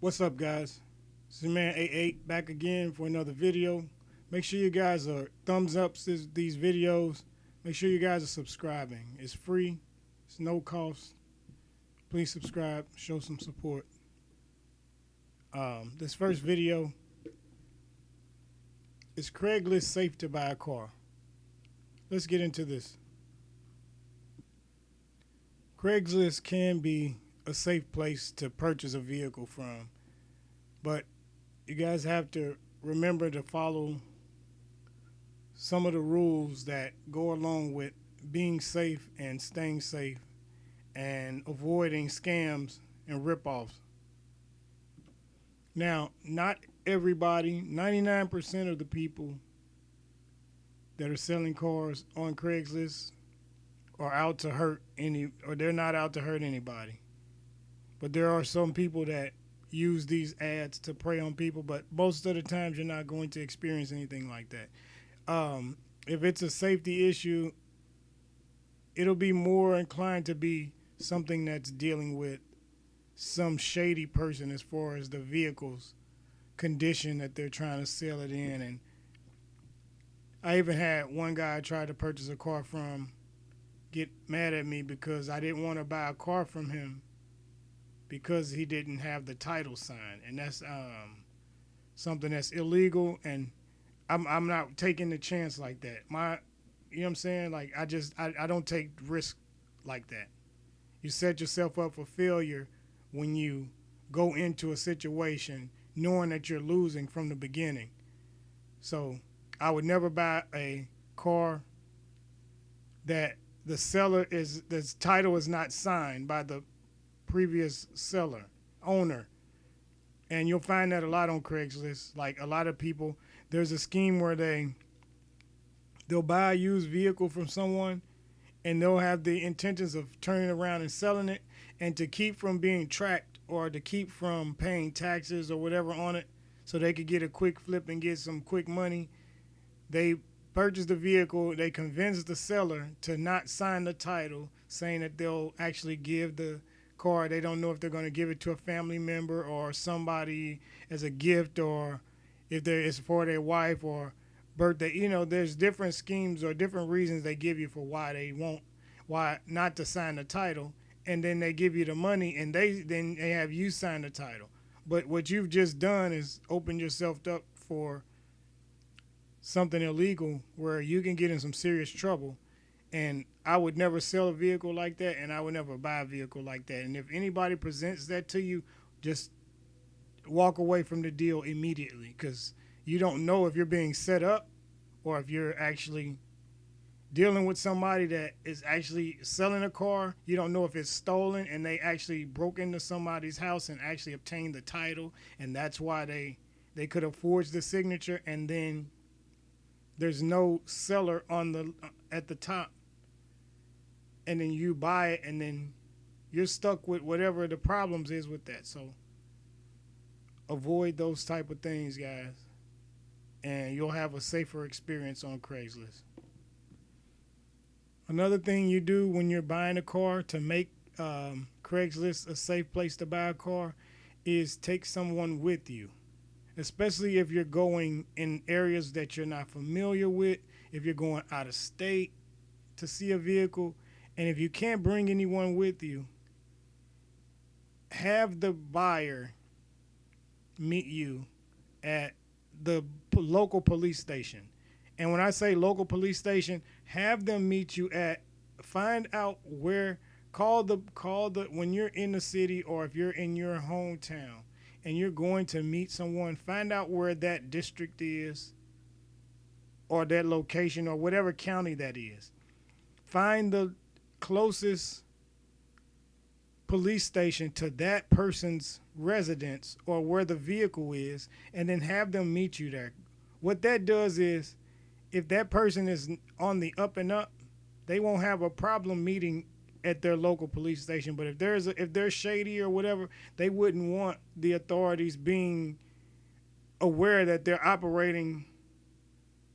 What's up, guys? This is man 88 back again for another video. Make sure you guys are thumbs up these videos. Make sure you guys are subscribing. It's free. It's no cost. Please subscribe. Show some support. This first video is Craigslist safe to buy a car. Let's get into this. Craigslist can be a safe place to purchase a vehicle from, but you guys have to remember to follow some of the rules that go along with being safe and staying safe and avoiding scams and ripoffs. Now, not everybody, 99% of the people that are selling cars on Craigslist are out to hurt or they're not out to hurt anybody. But there are some people that use these ads to prey on people, but most of the times you're not going to experience anything like that. If it's a safety issue, it'll be more inclined to be something that's dealing with some shady person as far as the vehicle's condition that they're trying to sell it in. And I even had one guy I tried to purchase a car from get mad at me because I didn't want to buy a car from him because he didn't have the title signed, and that's something that's illegal, and I'm not taking the chance like that. You know what I'm saying? Like I don't take risk like that. You set yourself up for failure when you go into a situation knowing that you're losing from the beginning. So I would never buy a car that the title is not signed by the previous owner. And you'll find that a lot on Craigslist. Like a lot of people, there's a scheme where they'll buy a used vehicle from someone and they'll have the intentions of turning around and selling it, and to keep from being tracked or to keep from paying taxes or whatever on it so they could get a quick flip and get some quick money, they purchase the vehicle, they convince the seller to not sign the title, saying that they'll actually give the car. They don't know if they're going to give it to a family member or somebody as a gift, or if it's for their wife or birthday. You know, there's different schemes or different reasons they give you for why not to sign the title, and then they give you the money and then they have you sign the title. But what you've just done is opened yourself up for something illegal where you can get in some serious trouble. And I would never sell a vehicle like that, and I would never buy a vehicle like that. And if anybody presents that to you, just walk away from the deal immediately, because you don't know if you're being set up or if you're actually dealing with somebody that is actually selling a car. You don't know if it's stolen and they actually broke into somebody's house and actually obtained the title, and that's why they could have forged the signature, and then there's no seller at the top, and then you buy it, and then you're stuck with whatever the problems is with that. So avoid those type of things, guys, and you'll have a safer experience on Craigslist. Another thing you do when you're buying a car to make Craigslist a safe place to buy a car is take someone with you, especially if you're going in areas that you're not familiar with, if you're going out of state to see a vehicle. And if you can't bring anyone with you, have the buyer meet you at the local police station. And when I say local police station, have them meet you find out where, call the when you're in the city, or if you're in your hometown and you're going to meet someone, find out where that district is or that location or whatever county that is. Find the closest police station to that person's residence or where the vehicle is, and then have them meet you there. What that does is, if that person is on the up and up, they won't have a problem meeting at their local police station. But if they're shady or whatever, they wouldn't want the authorities being aware that they're operating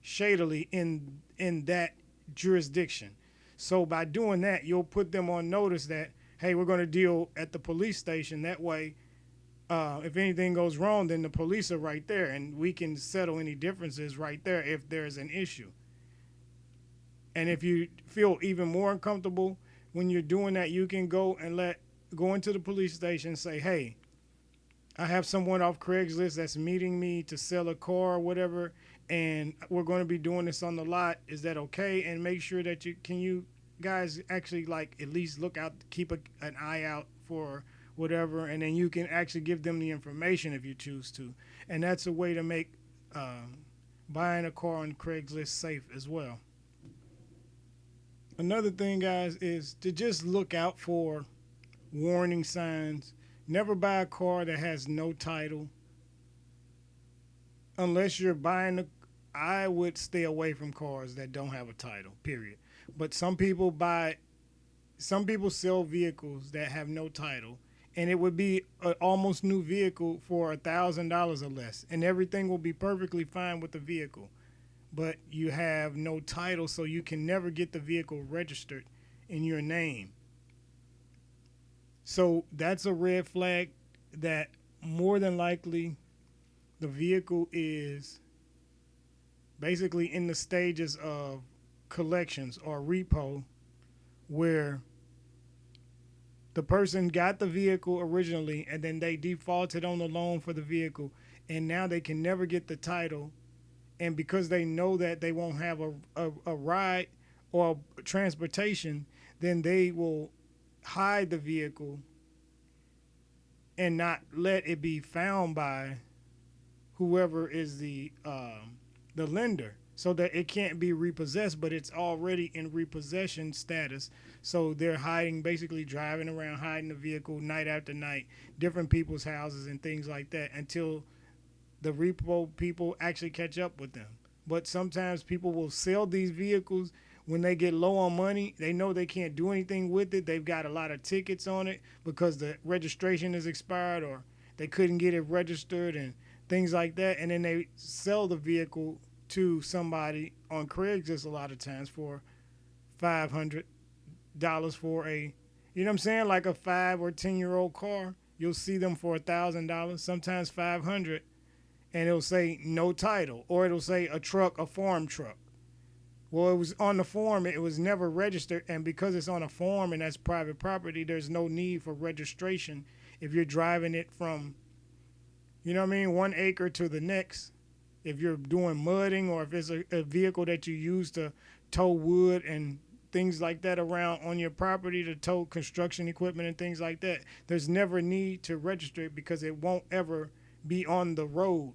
shadily in that jurisdiction. So by doing that, you'll put them on notice that, hey, we're going to deal at the police station. That way, if anything goes wrong, then the police are right there, and we can settle any differences right there if there's an issue. And if you feel even more uncomfortable when you're doing that, you can go into the police station and say, "Hey, I have someone off Craigslist that's meeting me to sell a car or whatever, and we're going to be doing this on the lot. Is that okay?" And make sure that you guys actually like at least look out, keep an eye out for whatever, and then you can actually give them the information if you choose to. And that's a way to make buying a car on Craigslist safe as well. Another thing, guys, is to just look out for warning signs. Never buy a car that has no title. Unless you're buying I would stay away from cars that don't have a title, period. But some people sell vehicles that have no title, and it would be an almost new vehicle for $1,000 or less, and everything will be perfectly fine with the vehicle. But you have no title, so you can never get the vehicle registered in your name. So that's a red flag that more than likely the vehicle is basically in the stages of collections or repo, where the person got the vehicle originally and then they defaulted on the loan for the vehicle, and now they can never get the title. And because they know that they won't have a ride or transportation, then they will hide the vehicle and not let it be found by whoever is the lender, so that it can't be repossessed, but it's already in repossession status. So they're hiding, basically driving around, hiding the vehicle night after night, different people's houses and things like that, until the repo people actually catch up with them. But sometimes people will sell these vehicles when they get low on money. They know they can't do anything with it. They've got a lot of tickets on it because the registration is expired, or they couldn't get it registered and things like that. And then they sell the vehicle to somebody on Craigslist a lot of times for $500 for a, you know what I'm saying, like a 5 or 10-year-old car. You'll see them for $1,000, sometimes 500, and it'll say no title, or it'll say a truck, a farm truck. Well, it was on the form, it was never registered, and because it's on a form and that's private property, there's no need for registration if you're driving it from, you know what I mean, 1 acre to the next. If you're doing mudding, or if it's a vehicle that you use to tow wood and things like that around on your property, to tow construction equipment and things like that, there's never need to register it because it won't ever be on the road.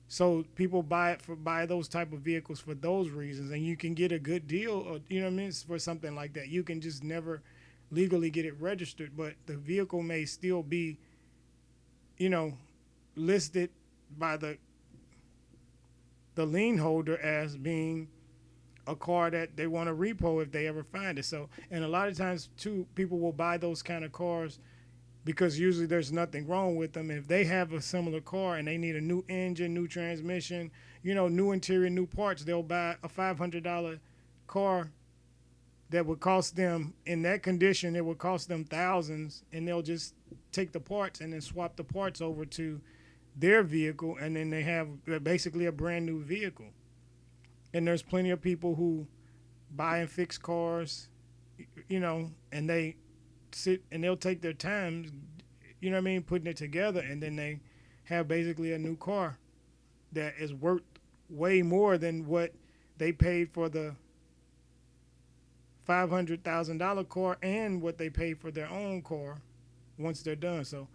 So people buy those type of vehicles for those reasons, and you can get a good deal, or, you know what I mean, for something like that. You can just never legally get it registered, but the vehicle may still be, you know, listed by the lien holder as being a car that they want to repo if they ever find it. So, and a lot of times too, people will buy those kind of cars because usually there's nothing wrong with them. If they have a similar car and they need a new engine, new transmission, you know, new interior, new parts, they'll buy a $500 car that would cost them, in that condition, it would cost them thousands, and they'll just take the parts and then swap the parts over to their vehicle, and then they have basically a brand new vehicle. And there's plenty of people who buy and fix cars, you know, and they sit and they'll take their time, you know what I mean, putting it together, and then they have basically a new car that is worth way more than what they paid for the $500,000 car and what they paid for their own car once they're done. So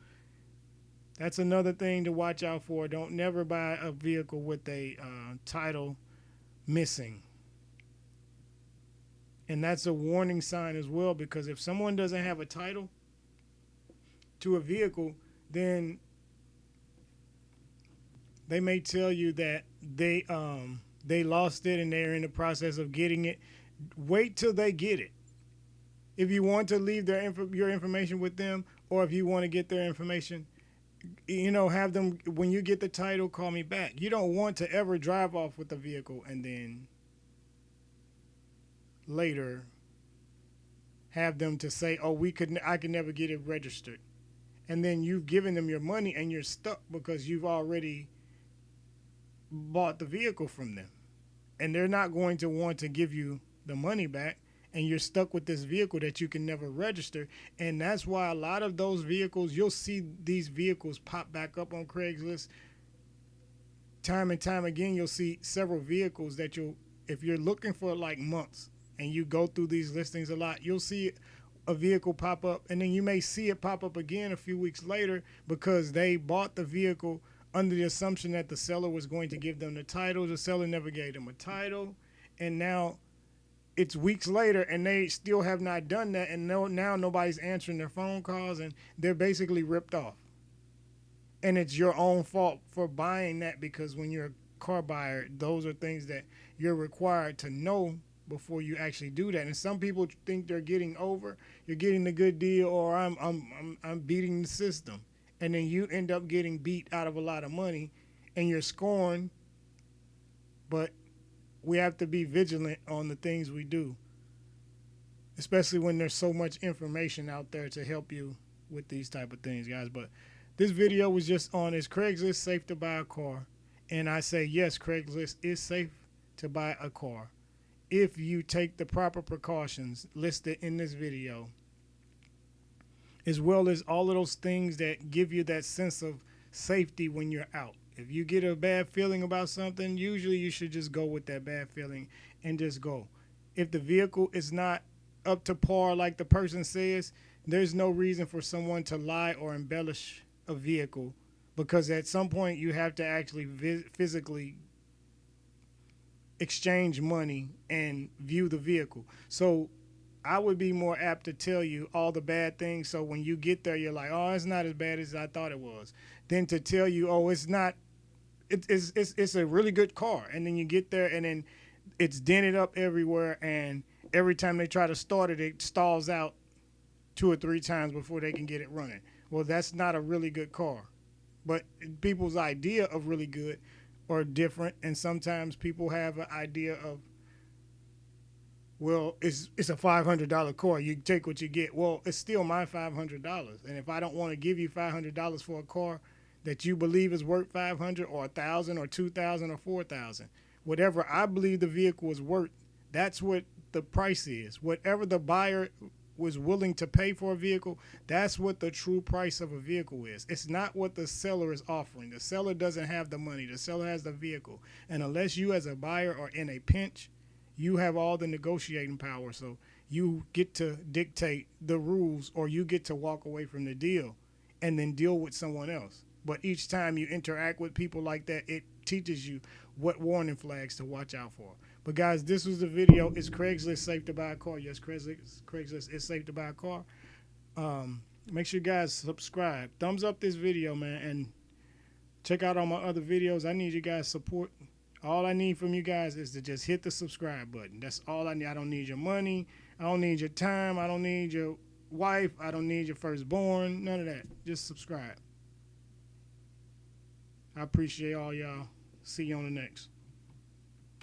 that's another thing to watch out for. Don't never buy a vehicle with a title missing. And that's a warning sign as well, because if someone doesn't have a title to a vehicle, then they may tell you that they lost it and they're in the process of getting it. Wait till they get it. If you want to leave your information with them, or if you want to get their information, you know, have them, when you get the title, call me back. You don't want to ever drive off with the vehicle and then later have them to say, oh, I could never get it registered. and then you've given them your money and you're stuck because you've already bought the vehicle from them, and they're not going to want to give you the money back, and you're stuck with this vehicle that you can never register. And that's why a lot of those vehicles, you'll see these vehicles pop back up on Craigslist time and time again. You'll see several vehicles that if you're looking for like months and you go through these listings a lot, you'll see a vehicle pop up, and then you may see it pop up again a few weeks later because they bought the vehicle under the assumption that the seller was going to give them the title. The seller never gave them a title, and now it's weeks later and they still have not done that, and now nobody's answering their phone calls, and they're basically ripped off. And it's your own fault for buying that, because when you're a car buyer, those are things that you're required to know before you actually do that. And some people think they're getting over, you're getting the good deal, or I'm beating the system, and then you end up getting beat out of a lot of money, and you're scorned. But we have to be vigilant on the things we do, especially when there's so much information out there to help you with these type of things, guys. But this video was just on, is Craigslist safe to buy a car? And I say yes, Craigslist is safe to buy a car if you take the proper precautions listed in this video, as well as all of those things that give you that sense of safety when you're out. If you get a bad feeling about something, usually you should just go with that bad feeling and just go. If the vehicle is not up to par like the person says, there's no reason for someone to lie or embellish a vehicle, because at some point you have to actually physically exchange money and view the vehicle. So I would be more apt to tell you all the bad things, so when you get there you're like, oh, it's not as bad as I thought it was, than to tell you, oh, it's not, it's a really good car, and then you get there and then it's dented up everywhere, and every time they try to start it, it stalls out 2 or 3 times before they can get it running. Well, that's not a really good car. But people's idea of really good are different, and sometimes people have an idea of, well, it's a $500 car, you take what you get. Well, it's still my $500, and if I don't want to give you $500 for a car that you believe is worth $500 or $1,000 or $2,000 or $4,000, whatever I believe the vehicle is worth, that's what the price is. Whatever the buyer was willing to pay for a vehicle, that's what the true price of a vehicle is. It's not what the seller is offering. The seller doesn't have the money. The seller has the vehicle. And unless you as a buyer are in a pinch, you have all the negotiating power. So you get to dictate the rules, or you get to walk away from the deal and then deal with someone else. But each time you interact with people like that, it teaches you what warning flags to watch out for. But guys, this was the video. Is Craigslist safe to buy a car? Yes, Craigslist is safe to buy a car. Make sure you guys subscribe. Thumbs up this video, man, and check out all my other videos. I need you guys' support. All I need from you guys is to just hit the subscribe button. That's all I need. I don't need your money. I don't need your time. I don't need your wife. I don't need your firstborn. None of that. Just subscribe. I appreciate all y'all. See you on the next.